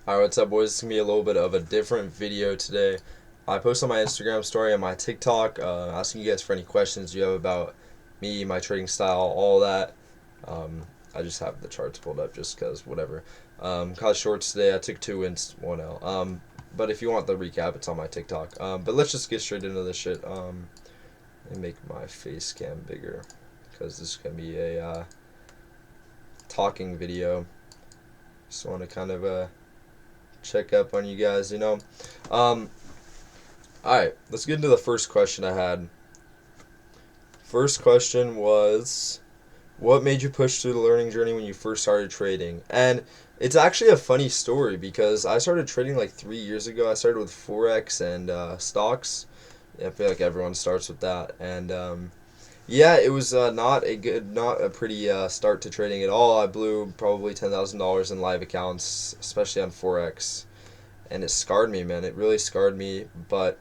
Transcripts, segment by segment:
Alright, what's up, boys? It's gonna be a little bit of a different video today. I posted on my Instagram story and my TikTok asking you guys for any questions you have about me, my trading style, all that. I just have the charts pulled up just because, whatever. Caught shorts today. I took 2 wins, 1 L. But if you want the recap, it's on my TikTok. But let's just get straight into this shit. Let me make my face cam bigger because this is gonna be a talking video. Just want to kind of check up on you guys. Alright, let's get into the first question I had. First question was, what made you push through the learning journey when you first started trading? And it's actually a funny story because I started trading like 3 years ago. I started with Forex and stocks. Yeah, I feel like everyone starts with that. And yeah, it was not a pretty start to trading at all. I blew probably $10,000 in live accounts, especially on Forex, and it scarred me, man. It really scarred me. But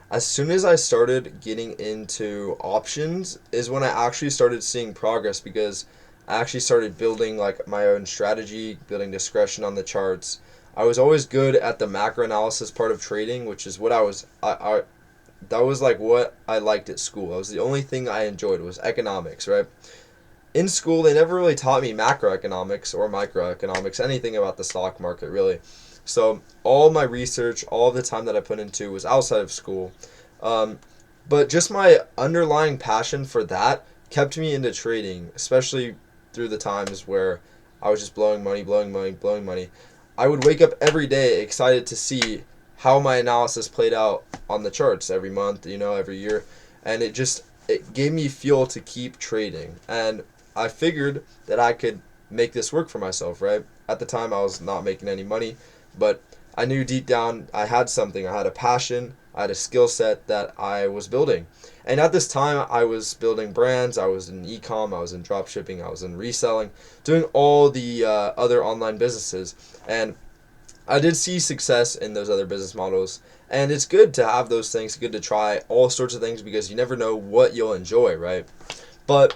as soon as I started getting into options is when I actually started seeing progress because I actually started building like my own strategy, building discretion on the charts. I was always good at the macro analysis part of trading, which is what I that was like what I liked at school. That was the only thing I enjoyed was economics, right? In school, they never really taught me macroeconomics or microeconomics, anything about the stock market, really. So all my research, all the time that I put into was outside of school. Um, but just my underlying passion for that kept me into trading, especially through the times where I was just blowing money, blowing money, blowing money. I would wake up every day excited to see how my analysis played out on the charts every month, every year. And it gave me fuel to keep trading. And I figured that I could make this work for myself, right? At the time, I was not making any money, but I knew deep down I had something. I had a passion, I had a skill set that I was building. And at this time, I was building brands, I was in e-com, I was in drop shipping, I was in reselling, doing all the other online businesses. And I did see success in those other business models. And it's good to have those things, good to try all sorts of things because you never know what you'll enjoy, right? But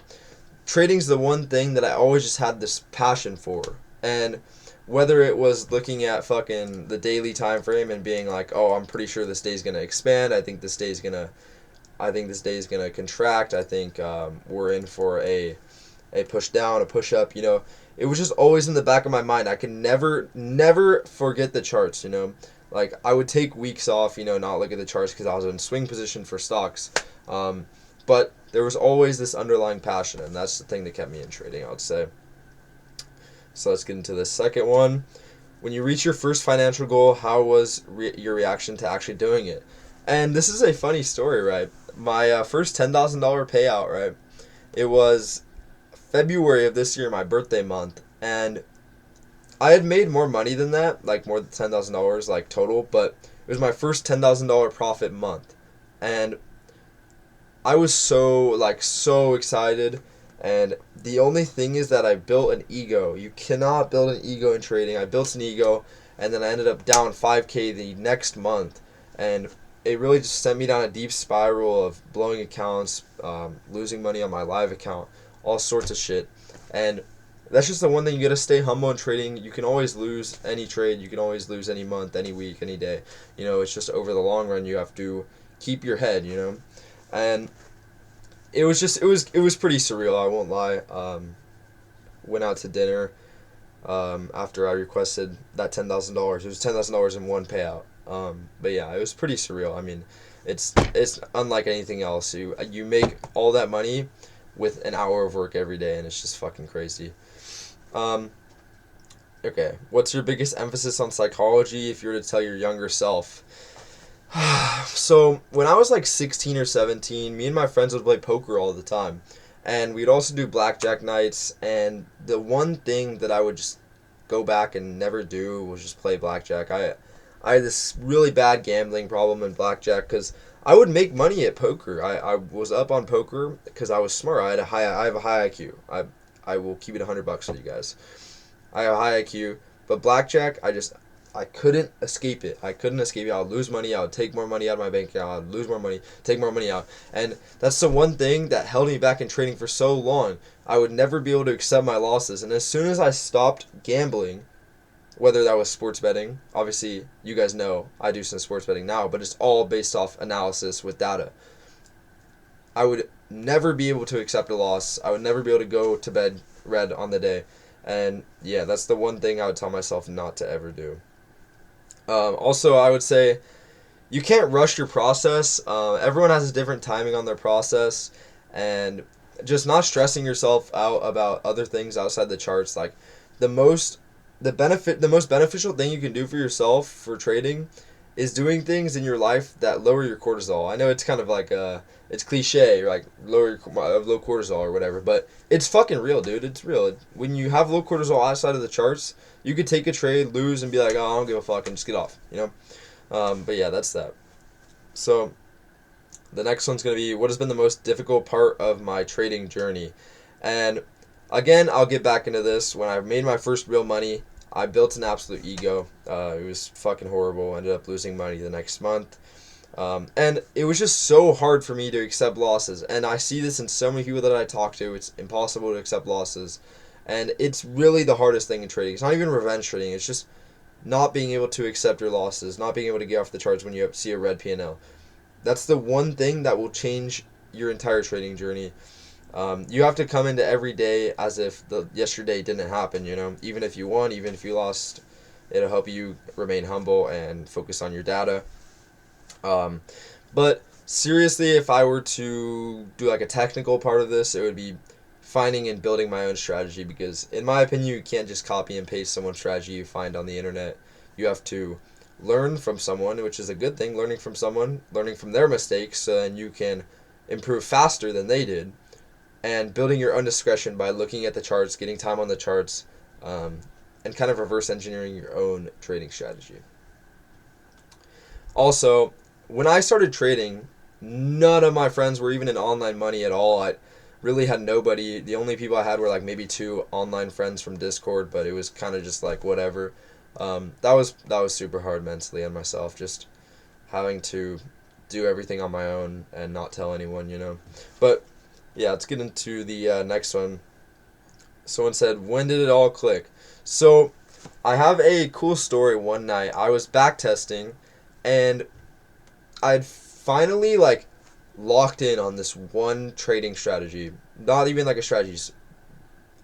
trading's the one thing that I always just had this passion for. And whether it was looking at fucking the daily time frame and being like, "Oh, I'm pretty sure this day's gonna expand. I think this day is gonna contract. I think we're in for a push down, a push up." It was just always in the back of my mind. I can never forget the charts. Like I would take weeks off. Not look at the charts because I was in swing position for stocks. But there was always this underlying passion, and that's the thing that kept me in trading, I would say. So let's get into the second one. When you reach your first financial goal, how was your reaction to actually doing it? And this is a funny story, right? My first $10,000 payout, right? It was February of this year, my birthday month, and I had made more money than that, like more than $10,000, like total, but it was my first $10,000 profit month, and I was so excited. And the only thing is that I built an ego. You cannot build an ego in trading. I built an ego, and then I ended up down 5K the next month, and it really just sent me down a deep spiral of blowing accounts, losing money on my live account, all sorts of shit. And that's just the one thing, you gotta stay humble in trading. You can always lose any trade. You can always lose any month, any week, any day. It's just over the long run. You have to keep your head. And it was pretty surreal. I won't lie. Went out to dinner after I requested that $10,000. It was $10,000 in one payout. But yeah, it was pretty surreal. I mean, it's unlike anything else. You make all that money with an hour of work every day, and it's just fucking crazy. Um, okay, what's your biggest emphasis on psychology if you were to tell your younger self? So when I was like 16 or 17, me and my friends would play poker all the time, and we'd also do blackjack nights. And the one thing that I would just go back and never do was just play blackjack. I had this really bad gambling problem in blackjack because I would make money at poker. I was up on poker because I was smart. I have a high IQ. I will keep it $100 with you guys. I have a high IQ, but blackjack, I couldn't escape it. I couldn't escape it. I would lose money. I would take more money out of my bank account. I would lose more money, take more money out. And that's the one thing that held me back in trading for so long. I would never be able to accept my losses. And as soon as I stopped gambling, whether that was sports betting. Obviously, you guys know I do some sports betting now, but it's all based off analysis with data. I would never be able to accept a loss. I would never be able to go to bed red on the day. And yeah, that's the one thing I would tell myself not to ever do. Also, I would say you can't rush your process. Everyone has a different timing on their process, and just not stressing yourself out about other things outside the charts. Like the most, the most beneficial thing you can do for yourself for trading is doing things in your life that lower your cortisol. I know it's kind of like it's cliche, like low cortisol or whatever, but it's fucking real, dude. It's real. When you have low cortisol outside of the charts, you could take a trade, lose, and be like, oh, I don't give a fuck, and just get off. But yeah, that's that. So the next one's going to be what has been the most difficult part of my trading journey. And again, I'll get back into this. When I made my first real money, I built an absolute ego. It was fucking horrible. I ended up losing money the next month. And it was just so hard for me to accept losses. And I see this in so many people that I talk to. It's impossible to accept losses. And it's really the hardest thing in trading. It's not even revenge trading. It's just not being able to accept your losses, not being able to get off the charts when you see a red P&L. That's the one thing that will change your entire trading journey. You have to come into every day as if the yesterday didn't happen, even if you won, even if you lost. It'll help you remain humble and focus on your data. But seriously, if I were to do like a technical part of this, it would be finding and building my own strategy, because in my opinion, you can't just copy and paste someone's strategy you find on the internet. You have to learn from someone, which is a good thing, learning from someone, learning from their mistakes, so then you can improve faster than they did, and building your own discretion by looking at the charts, getting time on the charts, and kind of reverse engineering your own trading strategy. Also, when I started trading, none of my friends were even in online money at all. I really had nobody. The only people I had were like maybe two online friends from Discord, but it was kind of just like whatever. That was super hard mentally on myself, just having to do everything on my own and not tell anyone. But yeah, let's get into the next one. Someone said, "When did it all click?" So I have a cool story. One night I was back testing, and I'd finally like locked in on this one trading strategy. Not even like a strategy.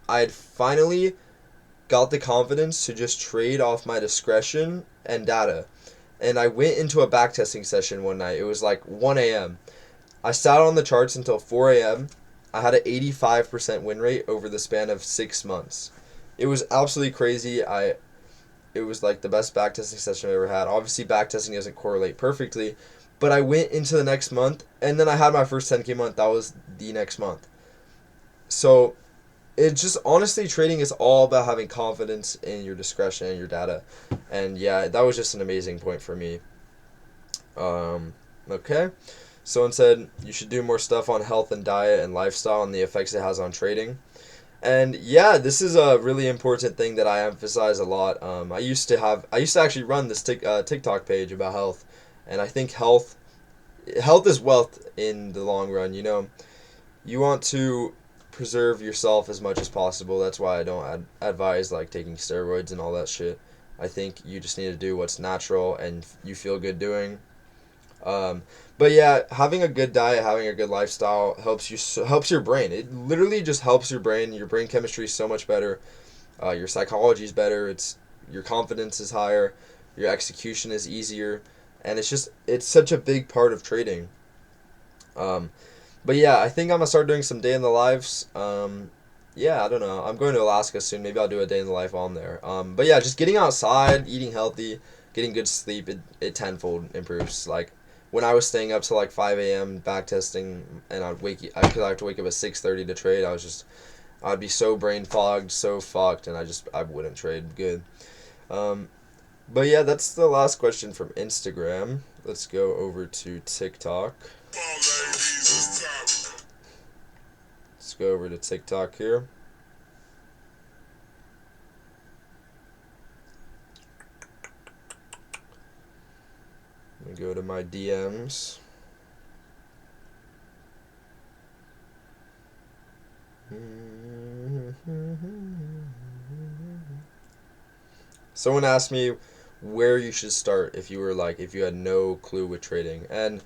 I had finally got the confidence to just trade off my discretion and data. And I went into a backtesting session one night. It was like 1 a.m. I sat on the charts until 4 a.m. I had an 85% win rate over the span of 6 months. It was absolutely crazy. It was like the best backtesting session I've ever had. Obviously, backtesting doesn't correlate perfectly, but I went into the next month, and then I had my first 10K month. That was the next month. So it just honestly, trading is all about having confidence in your discretion and your data. And yeah, that was just an amazing point for me. Okay. Someone said you should do more stuff on health and diet and lifestyle and the effects it has on trading. And yeah, this is a really important thing that I emphasize a lot. I used to actually run this TikTok page about health, and I think health is wealth in the long run. You want to preserve yourself as much as possible. That's why I don't advise like taking steroids and all that shit. I think you just need to do what's natural and you feel good doing. Um, but yeah, having a good diet, having a good lifestyle helps your brain. It literally just helps your brain. Your brain chemistry is so much better. Your psychology is better. Your confidence is higher. Your execution is easier, and it's such a big part of trading. Um, but yeah, I think I'm gonna start doing some day in the lives. Yeah, I don't know. I'm going to Alaska soon. Maybe I'll do a day in the life on there. But yeah, just getting outside, eating healthy, getting good sleep, it tenfold improves. Like when I was staying up till like 5 a.m. back testing, and because I have to wake up at 6:30 to trade. I'd be so brain fogged, so fucked, and I wouldn't trade good. Um, but yeah, that's the last question from Instagram. Let's go over to TikTok. Let's go over to TikTok here. Let me go to my DMs. Someone asked me where you should start if you had no clue with trading. And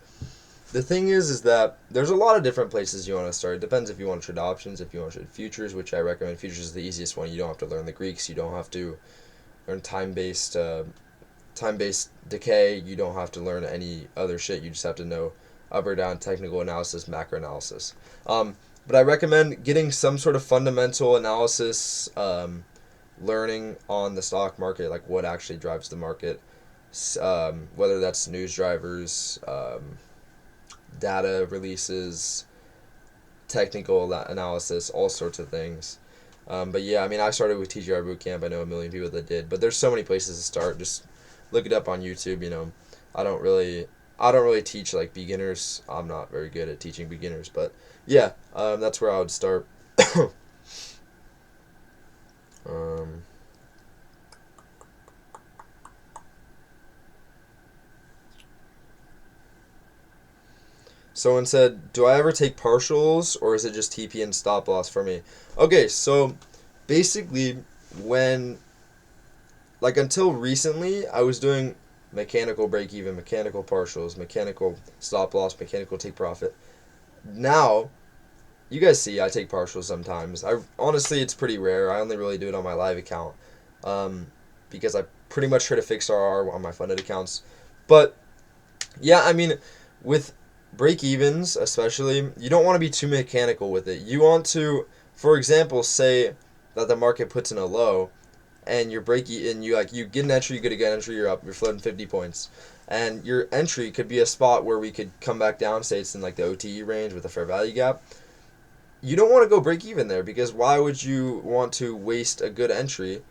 the thing is that there's a lot of different places you want to start. It depends if you want to trade options, if you want to trade futures, which I recommend. Futures is the easiest one. You don't have to learn the Greeks. You don't have to learn time-based decay. You don't have to learn any other shit. You just have to know up or down technical analysis, macro analysis. But I recommend getting some sort of fundamental analysis, learning on the stock market, like what actually drives the market, whether that's news drivers, data releases, technical analysis, all sorts of things. But yeah, I mean, I started with TGR Bootcamp. I know a million people that did, but there's so many places to start. Just look it up on YouTube. I don't really teach like beginners. I'm not very good at teaching beginners, but yeah, that's where I would start. um, Someone said, "Do I ever take partials, or is it just TP and stop loss for me?" Okay, so basically, when until recently, I was doing mechanical break even, mechanical partials, mechanical stop loss, mechanical take profit. Now, you guys see I take partials sometimes. I honestly, it's pretty rare. I only really do it on my live account, because I pretty much try to fix RR on my funded accounts. But yeah, I mean, with break evens especially, you don't want to be too mechanical with it. You want to, for example, say that the market puts in a low, and your you get an entry, you get a good entry, you're up, you're floating 50 points, and your entry could be a spot where we could come back down, say it's in like the OTE range with a fair value gap. You don't want to go break even there, because why would you want to waste a good entry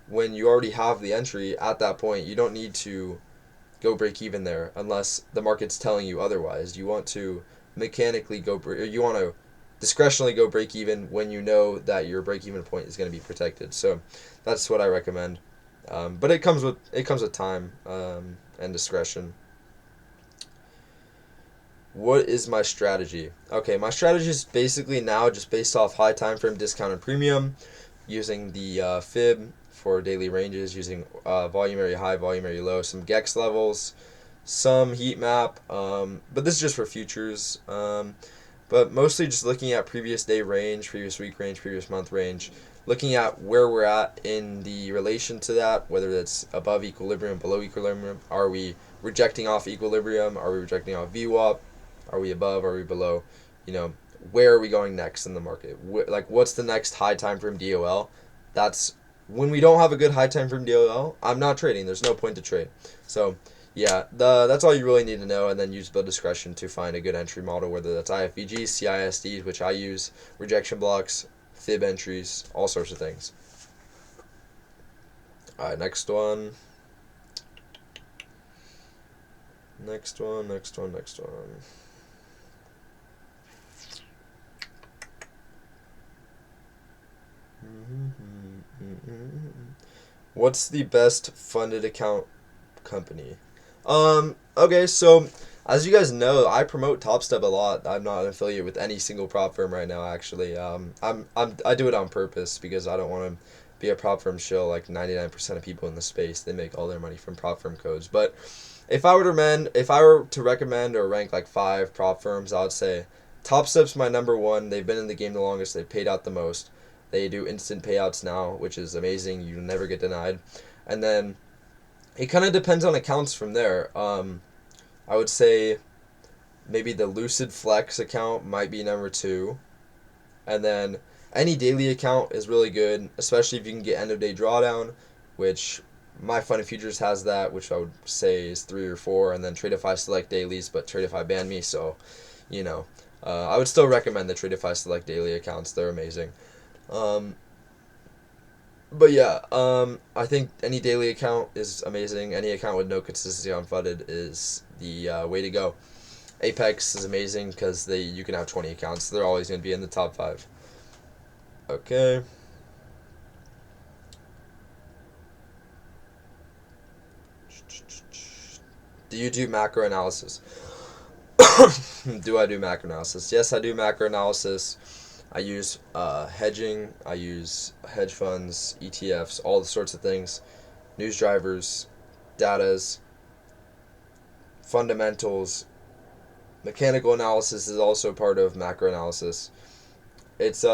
when you already have the entry at that point? You don't need to go break even there unless the market's telling you otherwise. You want to mechanically you want to discretionally go break even when you know that your break even point is going to be protected. So that's what I recommend. But it comes with time, and discretion. What is my strategy? Okay, my strategy is basically now just based off high time frame discount and premium, using the fib for daily ranges, using volume area high, volume area low, some GEX levels, some heat map, but this is just for futures. But mostly just looking at previous day range, previous week range, previous month range, looking at where we're at in the relation to that, whether that's above equilibrium, below equilibrium. Are we rejecting off equilibrium? Are we rejecting off VWAP? Are we above? Are we below? Where are we going next in the market? What's the next high time frame DOL? That's when we don't have a good high time frame DOL. I'm not trading. There's no point to trade. So yeah, that's all you really need to know, and then use build discretion to find a good entry model, whether that's IFVGs, CISDs, which I use, rejection blocks, fib entries, all sorts of things. All right, next one. Next one. What's the best funded account company? Okay, so as you guys know, I promote TopStep a lot. I'm not an affiliate with any single prop firm right now, actually. I do it on purpose because I don't want to be a prop firm shill like 99% of people in the space. They make all their money from prop firm codes. But if I were to recommend or rank like 5 prop firms, I would say TopStep's my number one. They've been in the game the longest. They've paid out the most. They do instant payouts now, which is amazing. You never get denied. And then it kind of depends on accounts from there. I would say maybe the Lucid Flex account might be number 2. And then any daily account is really good, especially if you can get end of day drawdown, which my Funded Futures has that, which I would say is 3 or 4. And then Tradeify Select dailies, but Tradeify banned me, so I would still recommend the Tradeify Select daily accounts. They're amazing. But yeah, I think any daily account is amazing. Any account with no consistency on funded is the way to go. Apex is amazing because you can have 20 accounts. They're always going to be in the top 5. Okay. Do you do macro analysis? Do I do macro analysis? Yes, I do macro analysis. I use hedging. I use hedge funds, ETFs, all the sorts of things. news drivers, datas, fundamentals. Mechanical analysis is also part of macro analysis. It's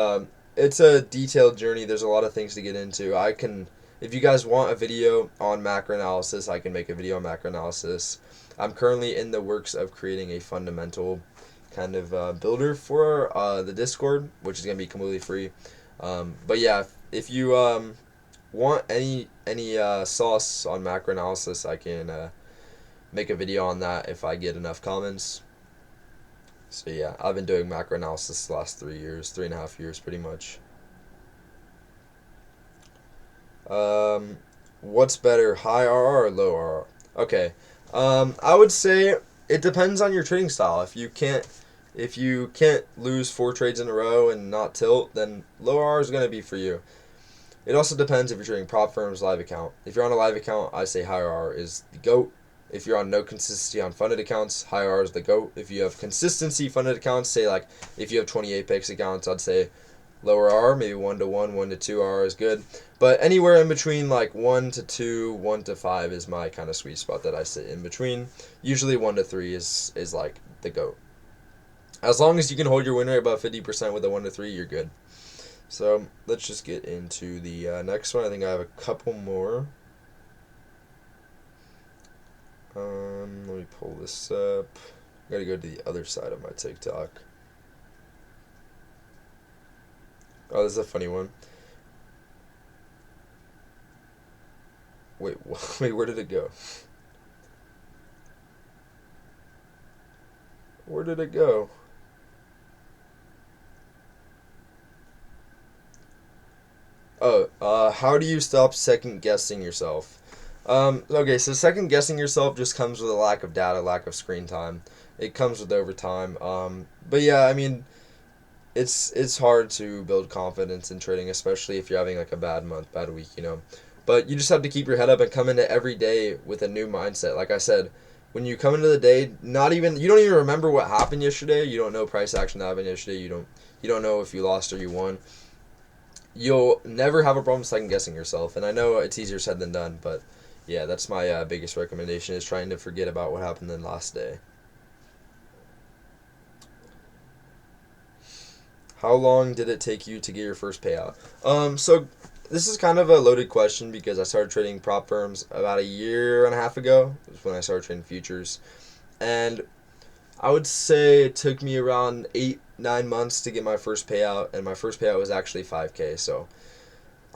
it's a detailed journey. There's a lot of things to get into. I can, if you guys want a video on macro analysis, I can make a video on macro analysis. I'm currently in the works of creating a fundamental kind of builder for the Discord, which is gonna be completely free. But yeah, if you want any sauce on macro analysis, I can make a video on that if I get enough comments. So yeah, I've been doing macro analysis the last 3 years, 3.5 years pretty much. What's better, high RR or low RR? Okay, I would say it depends on your trading style. If you can't lose 4 trades in a row and not tilt, then low RR is gonna be for you. It also depends if you're trading prop firms, live account. If you're on a live account, I say high RR is the GOAT. If you're on no consistency on funded accounts, high RR is the GOAT. If you have consistency funded accounts, say like if you have 28 picks accounts, I'd say lower R, maybe 1 to 1, 1 to 2 R is good. But anywhere in between like 1 to 2, 1 to 5 is my kind of sweet spot that I sit in between. Usually 1 to 3 is like the GOAT. As long as you can hold your win rate above 50% with a 1 to 3, you're good. So let's just get into the next one. I think I have a couple more. Let me pull this up. I gotta go to the other side of my TikTok. Oh, this is a funny one. Wait, wait, where did it go? Where did it go? Oh, how do you stop second guessing yourself? Okay, so second guessing yourself just comes with a lack of data, lack of screen time. It comes with overtime. But yeah, I mean, it's hard to build confidence in trading, especially if you're having like a bad month, bad week, you know. But you just have to keep your head up and come into every day with a new mindset. Like I said, when you come into the day, you don't even remember what happened yesterday. You don't know price action that happened yesterday. You don't know if you lost or you won. You'll never have a problem second guessing yourself. And I know it's easier said than done, but yeah, that's my biggest recommendation is trying to forget about what happened the last day. How long did it take you to get your first payout? So this is kind of a loaded question because I started trading prop firms about a year and a half ago. It was when I started trading futures. And I would say it took me around 8, 9 months to get my first payout, and my first payout was actually 5K. So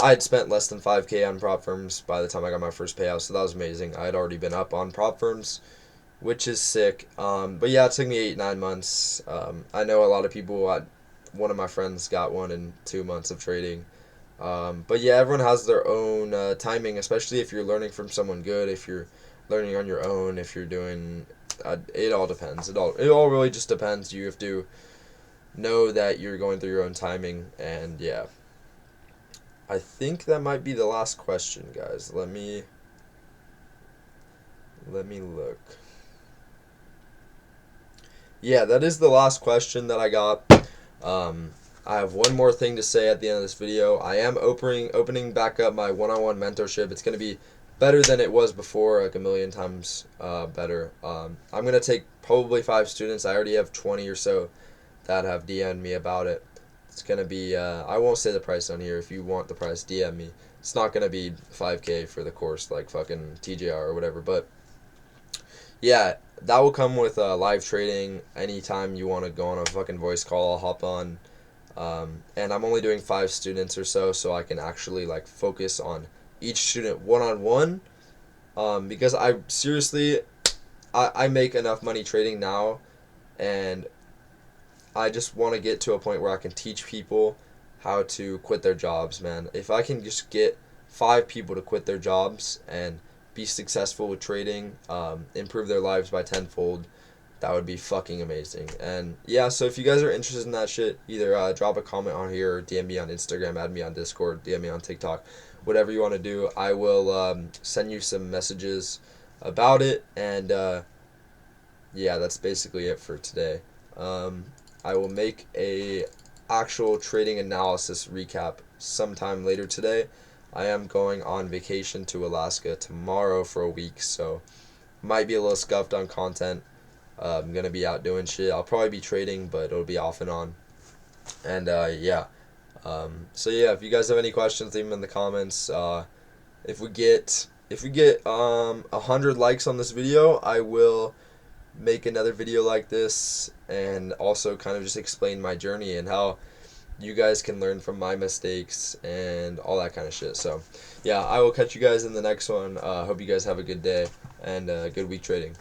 I had spent less than 5K on prop firms by the time I got my first payout, so that was amazing. I had already been up on prop firms, which is sick. But yeah, it took me 8, 9 months. I know a lot of people. One of my friends got one in 2 months of trading. But yeah, everyone has their own timing, especially if you're learning from someone good. If you're learning on your own, if you're doing, it all depends. It all really just depends. You have to know that you're going through your own timing, and yeah. I think that might be the last question, guys. Let me look. Yeah, that is the last question that I got. I have one more thing to say at the end of this video. I am opening back up my one-on-one mentorship. It's going to be better than it was before, like a million times better. I'm going to take probably 5 students. I already have 20 or so that have DM'd me about it. It's going to be, I won't say the price on here. If you want the price, DM me. It's not going to be 5K for the course like fucking TJR or whatever, but yeah, that will come with live trading. Anytime you want to go on a fucking voice call, I'll hop on. And I'm only doing 5 students or so I can actually like focus on each student one-on-one. Because I seriously, I make enough money trading now, and I just want to get to a point where I can teach people how to quit their jobs, man. If I can just get 5 people to quit their jobs and be successful with trading, improve their lives by tenfold, that would be fucking amazing. And yeah, so if you guys are interested in that shit, either drop a comment on here or DM me on Instagram, add me on Discord, DM me on TikTok, whatever you want to do. I will send you some messages about it. And yeah, that's basically it for today. I will make a actual trading analysis recap sometime later today. I am going on vacation to Alaska tomorrow for a week, so might be a little scuffed on content. I'm gonna be out doing shit. I'll probably be trading, but it'll be off and on. And yeah. So yeah, if you guys have any questions, leave them in the comments. If we get 100 likes on this video, I will make another video like this and also kind of just explain my journey and how you guys can learn from my mistakes and all that kind of shit. So yeah, I will catch you guys in the next one. Hope you guys have a good day and good week trading.